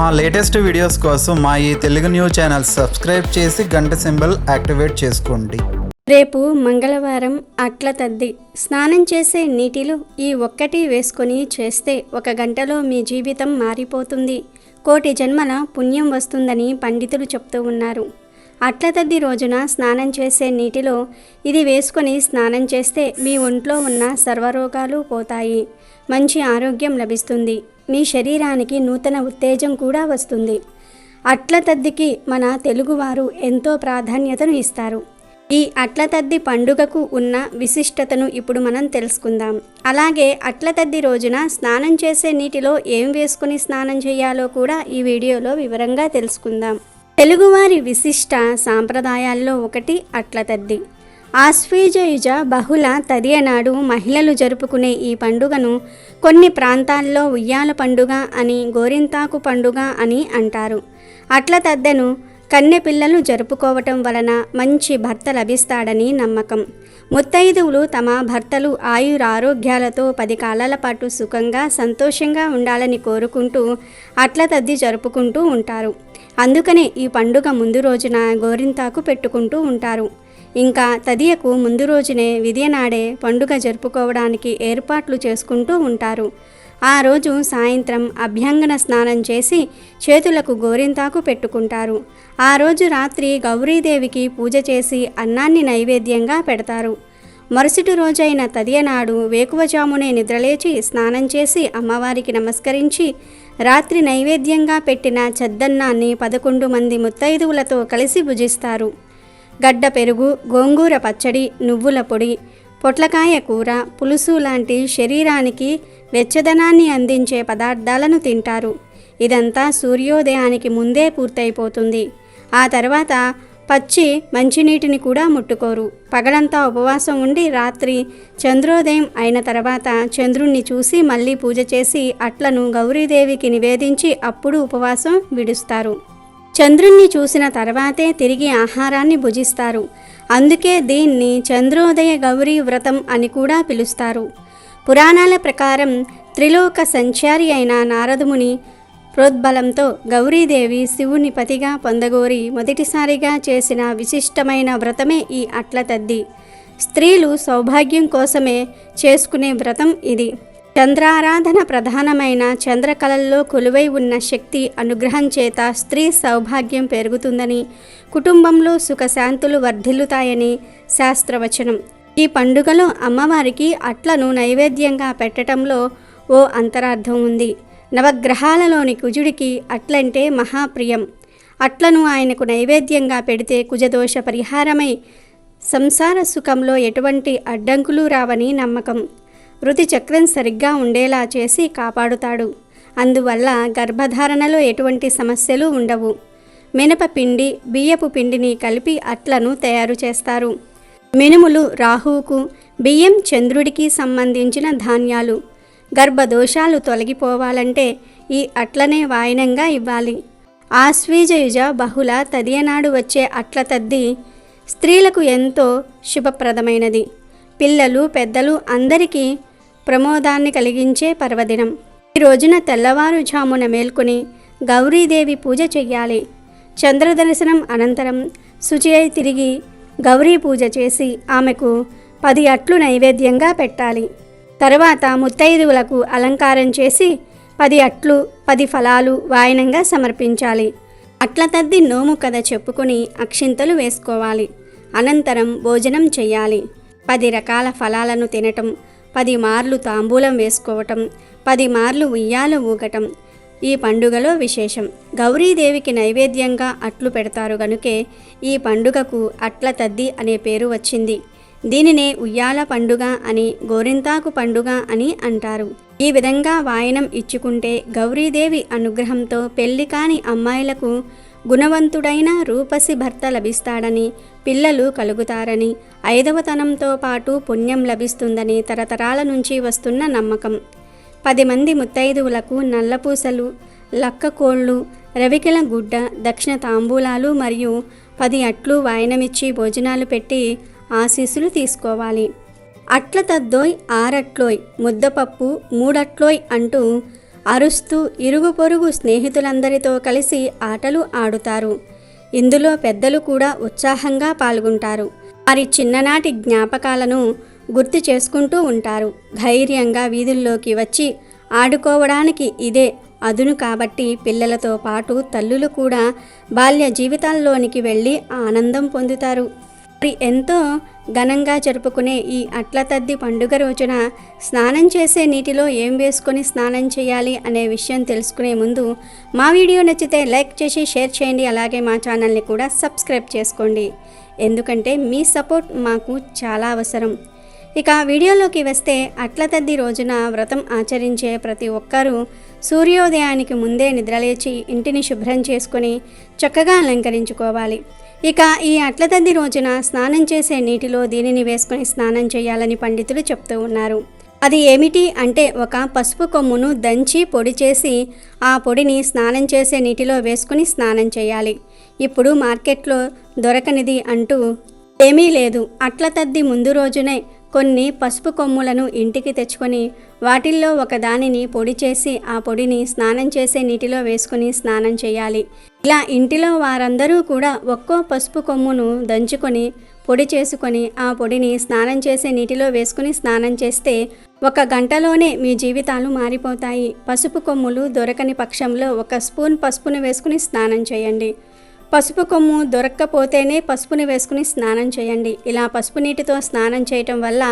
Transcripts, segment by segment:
మా latest videos కోసం మా ఈ తెలుగు న్యూస్ ఛానల్ సబ్స్క్రైబ్ చేసి గంట సింబల్ యాక్టివేట్ చేసుకోండి. రేపు మంగళవారం అట్ల తద్ది. స్నానం చేసే నీటిలో ఈ ఒక్కటి వేసుకొని చేస్తే 1 గంటలో మీ జీవితం మారిపోతుంది. కోటి జన్మల పుణ్యం వస్తుందని పండితులు చెప్తూ ఉన్నారు. అట్ల తద్ది రోజున స్నానం చేసే నీటిలో ఇది వేసుకొని స్నానం చేస్తే మీ ఒంట్లో ఉన్న సర్వరోగాలు పోతాయి. మంచి ఆరోగ్యం లభిస్తుంది. మీ శరీరానికి నూతన ఉత్తేజం కూడా వస్తుంది. అట్ల తద్దికి మన తెలుగువారు ఎంతో ప్రాధాన్యతను ఇస్తారు. ఈ అట్ల తద్ది పండుగకు ఉన్న విశిష్టతను ఇప్పుడు మనం తెలుసుకుందాం. అలాగే అట్ల తద్ది రోజున స్నానం చేసే నీటిలో ఏం వేసుకుని స్నానం చేయాలో కూడా ఈ వీడియోలో వివరంగా తెలుసుకుందాం. తెలుగువారి విశిష్ట సాంప్రదాయాల్లో ఒకటి అట్ల తద్ది. ఆశ్వీజయుజ బహుళ తదియ నాడు మహిళలు జరుపుకునే ఈ పండుగను కొన్ని ప్రాంతాల్లో ఉయ్యాల పండుగ అని, గోరింతాకు పండుగ అని అంటారు. అట్ల తద్దెను కన్నె పిల్లలు జరుపుకోవటం వలన మంచి భర్త లభిస్తాడని నమ్మకం. ముత్తైదువులు తమ భర్తలు ఆయురారోగ్యాలతో 10 కాలాల పాటు సుఖంగా సంతోషంగా ఉండాలని కోరుకుంటూ అట్ల తద్ది జరుపుకుంటూ ఉంటారు. అందుకనే ఈ పండుగ ముందు రోజున గోరింతాకు పెట్టుకుంటూ ఉంటారు. ఇంకా తదియకు ముందు రోజునే విధియనాడే పండుగ జరుపుకోవడానికి ఏర్పాట్లు చేసుకుంటూ ఉంటారు. ఆ రోజు సాయంత్రం అభ్యంగన స్నానం చేసి చేతులకు గోరింతాకు పెట్టుకుంటారు. ఆ రోజు రాత్రి గౌరీదేవికి పూజ చేసి అన్నాన్ని నైవేద్యంగా పెడతారు. మరుసటి రోజైన తదియనాడు వేకువజామునే నిద్రలేచి స్నానం చేసి అమ్మవారికి నమస్కరించి రాత్రి నైవేద్యంగా పెట్టిన చద్దన్నాన్ని 11 మంది ముత్తైదువులతో కలిసి భుజిస్తారు. గడ్డ పెరుగు, గోంగూర పచ్చడి, నువ్వుల పొడి, పొట్లకాయ కూర, పులుసు లాంటి శరీరానికి వెచ్చదనాన్ని అందించే పదార్థాలను తింటారు. ఇదంతా సూర్యోదయానికి ముందే పూర్తయిపోతుంది. ఆ తర్వాత పచ్చి మంచినీటిని కూడా ముట్టుకోరు. పగలంతా ఉపవాసం ఉండి రాత్రి చంద్రోదయం అయిన తర్వాత చంద్రుణ్ణి చూసి మళ్ళీ పూజ చేసి అట్లను గౌరీదేవికి నివేదించి అప్పుడు ఉపవాసం విడుస్తారు. చంద్రుణ్ణి చూసిన తర్వాతే తిరిగి ఆహారాన్ని భుజిస్తారు. అందుకే దీన్ని చంద్రోదయ గౌరీ వ్రతం అని కూడా పిలుస్తారు. పురాణాల ప్రకారం త్రిలోక సంచారి అయిన నారదముని ప్రోద్బలంతో గౌరీదేవి శివుని పతిగా పొందగోరి మొదటిసారిగా చేసిన విశిష్టమైన వ్రతమే ఈ అట్ల తద్ది. స్త్రీలు సౌభాగ్యం కోసమే చేసుకునే వ్రతం ఇది. చంద్రారాధన ప్రధానమైన చంద్రకళల్లో కొలువై ఉన్న శక్తి అనుగ్రహం చేత స్త్రీ సౌభాగ్యం పెరుగుతుందని, కుటుంబంలో సుఖశాంతులు వర్ధిల్లుతాయని శాస్త్రవచనం. ఈ పండుగలో అమ్మవారికి అట్లను నైవేద్యంగా పెట్టడంలో ఓ అంతరార్థం ఉంది. నవగ్రహాలలోని కుజుడికి అట్లంటే మహాప్రియం. అట్లను ఆయనకు నైవేద్యంగా పెడితే కుజదోష పరిహారమై సంసార సుఖంలో ఎటువంటి అడ్డంకులు రావని నమ్మకం. ఋతు చక్రం సరిగ్గా ఉండేలా చేసి కాపాడుతాడు. అందువల్ల గర్భధారణలో ఎటువంటి సమస్యలు ఉండవు. మినపపిండి, బియ్యపు పిండిని కలిపి అట్లను తయారు చేస్తారు. మినుములు రాహువుకు, బియ్యం చంద్రుడికి సంబంధించిన ధాన్యాలు. గర్భదోషాలు తొలగిపోవాలంటే ఈ అట్లనే వాయనంగా ఇవ్వాలి. ఆశ్వీజయుజ బహుళ తదియనాడు వచ్చే అట్ల తద్ది స్త్రీలకు ఎంతో శుభప్రదమైనది. పిల్లలు, పెద్దలు అందరికీ ప్రమోదాన్ని కలిగించే పర్వదినం. ఈ రోజున తెల్లవారుజామున మేల్కొని గౌరీదేవి పూజ చెయ్యాలి. చంద్రదర్శనం అనంతరం శుచి అయి తిరిగి గౌరీ పూజ చేసి ఆమెకు 10 అట్లు నైవేద్యంగా పెట్టాలి. తర్వాత ముత్తైదువులకు అలంకారం చేసి 10 అట్లు 10 ఫలాలు వాయనంగా సమర్పించాలి. అట్ల తద్ది నోము కథ చెప్పుకుని అక్షింతలు వేసుకోవాలి. అనంతరం భోజనం చెయ్యాలి. 10 రకాల ఫలాలను తినటం, 10 మార్లు తాంబూలం వేసుకోవటం, 10 మార్లు ఉయ్యాల ఊగటం ఈ పండుగలో విశేషం. గౌరీదేవికి నైవేద్యంగా అట్లు పెడతారు గనుకే ఈ పండుగకు అట్ల తద్ది అనే పేరు వచ్చింది. దీనినే ఉయ్యాల పండుగ అని, గోరింతాకు పండుగ అని అంటారు. ఈ విధంగా వాయనం ఇచ్చుకుంటే గౌరీదేవి అనుగ్రహంతో పెళ్లి కాని అమ్మాయిలకు గుణవంతుడైన రూపసి భర్త లభిస్తాడని, పిల్లలు కలుగుతారని, 5వతనంతో పాటు పుణ్యం లభిస్తుందని తరతరాల నుంచి వస్తున్న నమ్మకం. 10 మంది ముత్తైదువులకు నల్లపూసలు, లక్కకోళ్ళు, రవికెల గుడ్డ, దక్షిణ తాంబూలాలు మరియు 10 అట్లు వాయనమిచ్చి భోజనాలు పెట్టి ఆశీస్సులు తీసుకోవాలి. అట్ల తద్దోయ్, 6 అట్లోయ్, ముద్దపప్పు 3 అట్లోయ్ అంటూ అరుస్తూ ఇరుగు పొరుగు స్నేహితులందరితో కలిసి ఆటలు ఆడుతారు. ఇందులో పెద్దలు కూడా ఉత్సాహంగా పాల్గొంటారు. వారి చిన్ననాటి జ్ఞాపకాలను గుర్తు చేసుకుంటూ ఉంటారు. ధైర్యంగా వీధుల్లోకి వచ్చి ఆడుకోవడానికి ఇదే అదును కాబట్టి పిల్లలతో పాటు తల్లులు కూడా బాల్య జీవితాల్లోనికి వెళ్ళి ఆనందం పొందుతారు. మరి ఎంతో ఘనంగా జరుపుకునే ఈ అట్ల తద్ది పండుగ రోజున స్నానం చేసే నీటిలో ఏం వేసుకొని స్నానం చేయాలి అనే విషయం తెలుసుకునే ముందు మా వీడియో నచ్చితే లైక్ చేసి షేర్ చేయండి. అలాగే మా ఛానల్ని కూడా సబ్స్క్రైబ్ చేసుకోండి. ఎందుకంటే మీ సపోర్ట్ మాకు చాలా అవసరం. ఇక వీడియోలోకి వస్తే అట్ల తద్ది రోజున వ్రతం ఆచరించే ప్రతి ఒక్కరూ సూర్యోదయానికి ముందే నిద్రలేచి ఇంటిని శుభ్రం చేసుకొని చక్కగా అలంకరించుకోవాలి. ఇక ఈ అట్ల తద్ది రోజున స్నానం చేసే నీటిలో దీనిని వేసుకొని స్నానం చేయాలని పండితులు చెప్తూ ఉన్నారు. అది ఏమిటి అంటే ఒక పసుపు కొమ్మును దంచి పొడి చేసి ఆ పొడిని స్నానం చేసే నీటిలో వేసుకుని స్నానం చేయాలి. ఇప్పుడు మార్కెట్లో దొరకనిది అంటూ ఏమీ లేదు. అట్ల తద్ది ముందు రోజునే కొన్ని పసుపు కొమ్ములను ఇంటికి తెచ్చుకొని వాటిల్లో ఒక దానిని పొడి చేసి ఆ పొడిని స్నానం చేసే నీటిలో వేసుకుని స్నానం చేయాలి. ఇలా ఇంటిలో వారందరూ కూడా ఒక్కో పసుపు కొమ్మును దంచుకొని పొడి చేసుకొని ఆ పొడిని స్నానం చేసే నీటిలో వేసుకుని స్నానం చేస్తే 1 గంటలోనే మీ జీవితాలు మారిపోతాయి. పసుపు కొమ్ములు దొరకని పక్షంలో 1 స్పూన్ పసుపును వేసుకుని స్నానం చేయండి. పసుపు కొమ్ము దొరక్కపోతేనే పసుపుని వేసుకుని స్నానం చేయండి. ఇలా పసుపు నీటితో స్నానం చేయటం వల్ల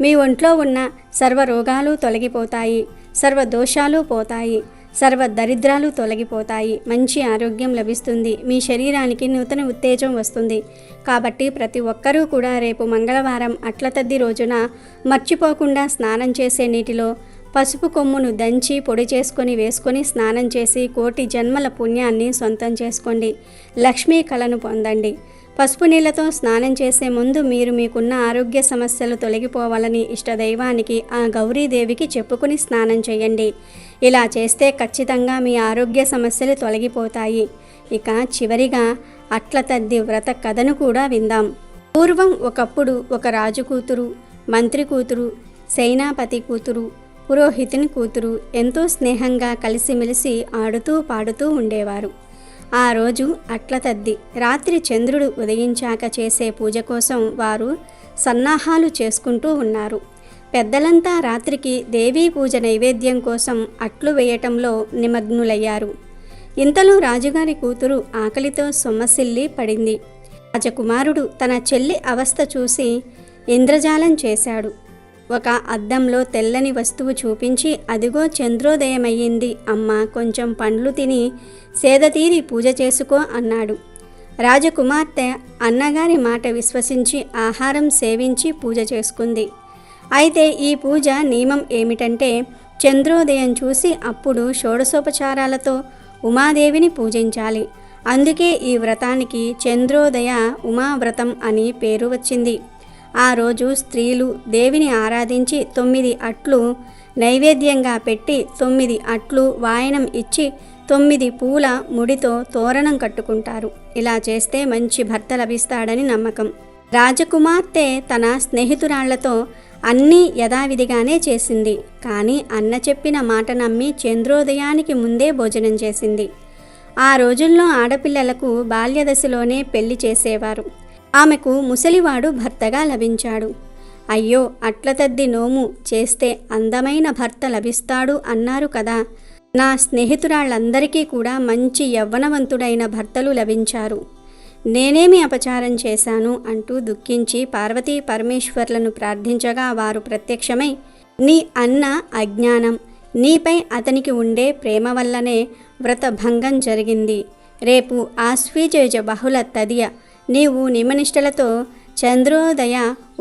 మీ ఒంట్లో ఉన్న సర్వ రోగాలు తొలగిపోతాయి, సర్వ దోషాలు పోతాయి, సర్వ దరిద్రాలు తొలగిపోతాయి, మంచి ఆరోగ్యం లభిస్తుంది, మీ శరీరానికి నూతన ఉత్తేజం వస్తుంది. కాబట్టి ప్రతి ఒక్కరూ కూడా రేపు మంగళవారం అట్ల తద్ది రోజున మర్చిపోకుండా స్నానం చేసే నీటిలో పసుపు కొమ్మును దంచి పొడి చేసుకొని వేసుకొని స్నానం చేసి 1,000,000 జన్మల పుణ్యాన్ని సొంతం చేసుకోండి. లక్ష్మీ కళను పొందండి. పసుపు నీళ్లతో స్నానం చేసే ముందు మీరు మీకున్న ఆరోగ్య సమస్యలు తొలగిపోవాలని ఇష్టదైవానికి ఆ గౌరీదేవికి చెప్పుకుని స్నానం చేయండి. ఇలా చేస్తే ఖచ్చితంగా మీ ఆరోగ్య సమస్యలు తొలగిపోతాయి. ఇక చివరిగా అట్ల తద్ది వ్రత కథను కూడా విందాం. పూర్వం ఒకప్పుడు ఒక రాజు కూతురు, మంత్రి కూతురు, సేనాపతి కూతురు, పురోహితుని కూతురు ఎంతో స్నేహంగా కలిసిమెలిసి ఆడుతూ పాడుతూ ఉండేవారు. ఆ రోజు అట్ల తద్ది రాత్రి చంద్రుడు ఉదయించాక చేసే పూజ కోసం వారు సన్నాహాలు చేసుకుంటూ ఉన్నారు. పెద్దలంతా రాత్రికి దేవీ పూజ నైవేద్యం కోసం అట్లు వేయటంలో నిమగ్నులయ్యారు. ఇంతలో రాజుగారి కూతురు ఆకలితో సొమ్మసిల్లి పడింది. రాజకుమారుడు తన చెల్లి అవస్థ చూసి ఇంద్రజాలం చేశాడు. ఒక అద్దంలో తెల్లని వస్తువు చూపించి, అదిగో చంద్రోదయమయ్యింది అమ్మా, కొంచెం పండ్లు తిని సేదతీరి పూజ చేసుకో అన్నాడు. రాజకుమార్తె అన్నగారి మాట విశ్వసించి ఆహారం సేవించి పూజ చేసుకుంది. అయితే ఈ పూజ నియమం ఏమిటంటే చంద్రోదయం చూసి అప్పుడు షోడశోపచారాలతో ఉమాదేవిని పూజించాలి. అందుకే ఈ వ్రతానికి చంద్రోదయ ఉమావ్రతం అని పేరు వచ్చింది. ఆ రోజు స్త్రీలు దేవిని ఆరాధించి 9 అట్లు నైవేద్యంగా పెట్టి 9 అట్లు వాయనం ఇచ్చి 9 పూల ముడితో తోరణం కట్టుకుంటారు. ఇలా చేస్తే మంచి భర్త లభిస్తాడని నమ్మకం. రాజకుమార్తె తన స్నేహితురాళ్లతో అన్నీ యథావిధిగానే చేసింది. కానీ అన్న చెప్పిన మాట నమ్మి చంద్రోదయానికి ముందే భోజనం చేసింది. ఆ రోజుల్లో ఆడపిల్లలకు బాల్యదశలోనే పెళ్లి చేసేవారు. ఆమెకు ముసలివాడు భర్తగా లభించాడు. అయ్యో, అట్ల తద్ది నోము చేస్తే అందమైన భర్త లభిస్తాడు అన్నారు కదా. నా స్నేహితురాళ్ళందరికీ కూడా మంచి యవ్వనవంతుడైన భర్తలు లభించారు. నేనేమి అపచారం చేశాను అంటూ దుఃఖించి పార్వతీ పరమేశ్వర్లను ప్రార్థించగా వారు ప్రత్యక్షమై, నీ అన్న అజ్ఞానం, నీపై అతనికి ఉండే ప్రేమ వల్లనే వ్రతభంగం జరిగింది. రేపు ఆశ్వీజ బహుళ తదియ నీవు నియమనిష్టలతో చంద్రోదయ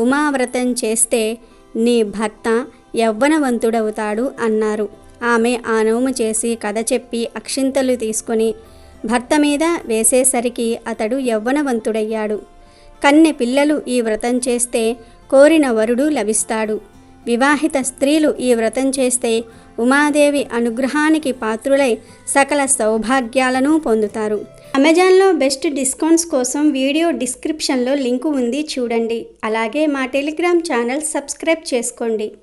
ఉమావ్రతం చేస్తే నీ భర్త యవ్వనవంతుడవుతాడు అన్నారు. ఆమె ఆ నోము చేసి కథ చెప్పి అక్షింతలు తీసుకొని భర్త మీద వేసేసరికి అతడు యవ్వనవంతుడయ్యాడు. కన్నె పిల్లలు ఈ వ్రతం చేస్తే కోరిన వరుడు లభిస్తాడు. వివాహిత స్త్రీలు ఈ వ్రతం చేస్తే ఉమాదేవి అనుగ్రహానికి పాత్రులై సకల సౌభాగ్యాలను పొందుతారు. అమెజాన్లో బెస్ట్ డిస్కౌంట్స్ కోసం వీడియో డిస్క్రిప్షన్లో లింకు ఉంది, చూడండి. అలాగే మా టెలిగ్రామ్ ఛానల్ సబ్స్క్రైబ్ చేసుకోండి.